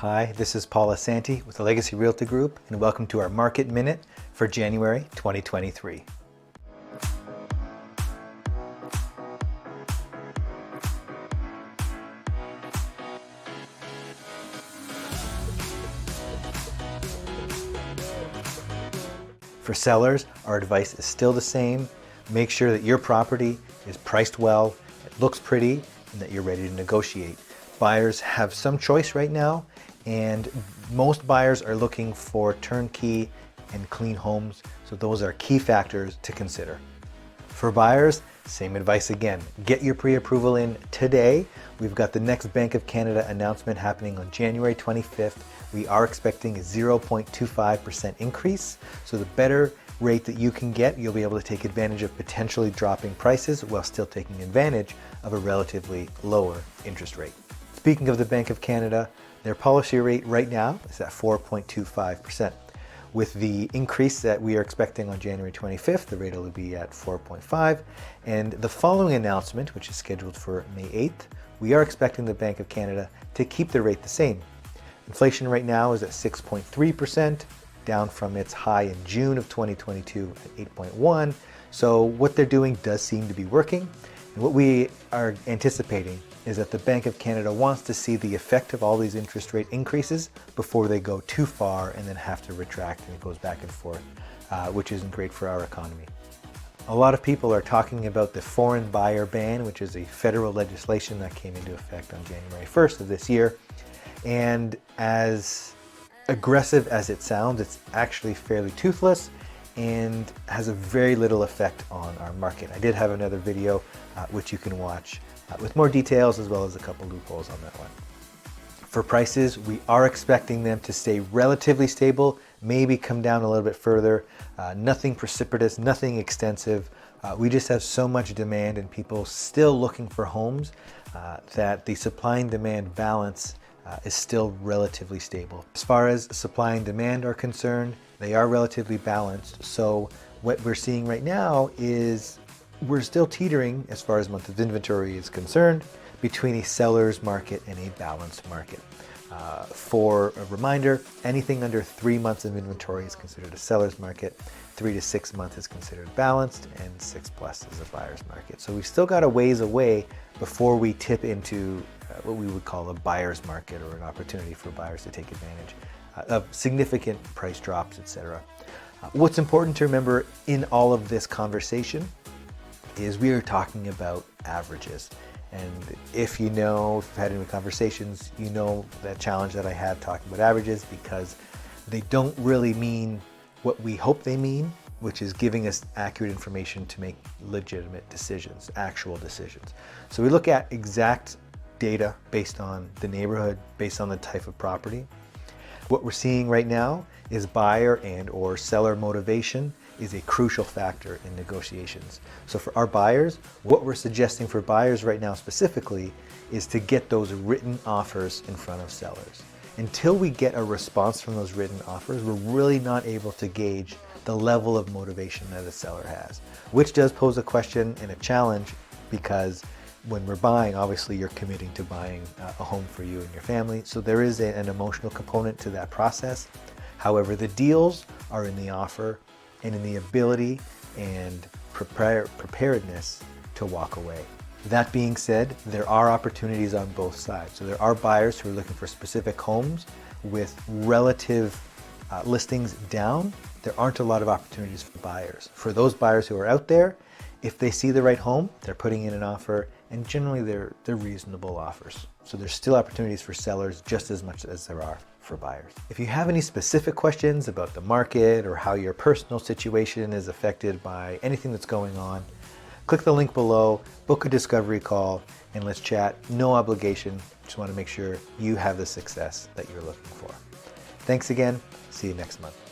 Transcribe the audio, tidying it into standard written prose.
Hi, this is Paul Asante with the Legacy Realty Group, and welcome to our Market Minute for January 2023. For sellers, our advice is still the same. Make sure that your property is priced well, it looks pretty, and that you're ready to negotiate. Buyers have some choice right now, and most buyers are looking for turnkey and clean homes, so those are key factors to consider. For buyers, same advice again. Get your pre-approval in today. We've got the next Bank of Canada announcement happening on January 25th. We are expecting a 0.25% increase, so the better rate that you can get, you'll be able to take advantage of potentially dropping prices while still taking advantage of a relatively lower interest rate. Speaking of the Bank of Canada, their policy rate right now is at 4.25%. With the increase that we are expecting on January 25th, the rate will be at 4.5%. And the following announcement, which is scheduled for May 8th, we are expecting the Bank of Canada to keep the rate the same. Inflation right now is at 6.3%, down from its high in June of 2022 at 8.1%. So what they're doing does seem to be working. And what we are anticipating is that the Bank of Canada wants to see the effect of all these interest rate increases before they go too far and then have to retract, and it goes back and forth, which isn't great for our economy. A lot of people are talking about the foreign buyer ban, which is a federal legislation that came into effect on January 1st of this year. And as aggressive as it sounds, it's actually fairly toothless and has a very little effect on our market. I did have another video which you can watch with more details, as well as a couple loopholes on that one. For prices, we are expecting them to stay relatively stable, maybe come down a little bit further. Nothing precipitous, nothing extensive. We just have so much demand and people still looking for homes that the supply and demand balance is still relatively stable. As far as supply and demand are concerned, they are relatively balanced. So what we're seeing right now is we're still teetering, as far as month of inventory is concerned, between a seller's market and a balanced market. For a reminder, anything under 3 months of inventory is considered a seller's market, 3 to 6 months is considered balanced, and 6+ is a buyer's market. So we've still got a ways away before we tip into what we would call a buyer's market, or an opportunity for buyers to take advantage of significant price drops, etc. What's important to remember in all of this conversation is we are talking about averages. And if you've had any conversations, you know that challenge that I have talking about averages, because they don't really mean what we hope they mean, which is giving us accurate information to make legitimate decisions, actual decisions. So we look at exact data based on the neighborhood, based on the type of property. What we're seeing right now is buyer and or seller motivation is a crucial factor in negotiations. So for our buyers, what we're suggesting for buyers right now specifically is to get those written offers in front of sellers. Until we get a response from those written offers, we're really not able to gauge the level of motivation that a seller has, which does pose a question and a challenge, because when we're buying, obviously you're committing to buying a home for you and your family. So there is an emotional component to that process. However, the deals are in the offer and in the ability and preparedness to walk away. That being said, there are opportunities on both sides. So there are buyers who are looking for specific homes with relative listings down. There aren't a lot of opportunities for buyers. For those buyers who are out there, if they see the right home, they're putting in an offer, and generally they're reasonable offers. So there's still opportunities for sellers just as much as there are for buyers. If you have any specific questions about the market or how your personal situation is affected by anything that's going on, click the link below, book a discovery call, and let's chat. No obligation. Just want to make sure you have the success that you're looking for. Thanks again. See you next month.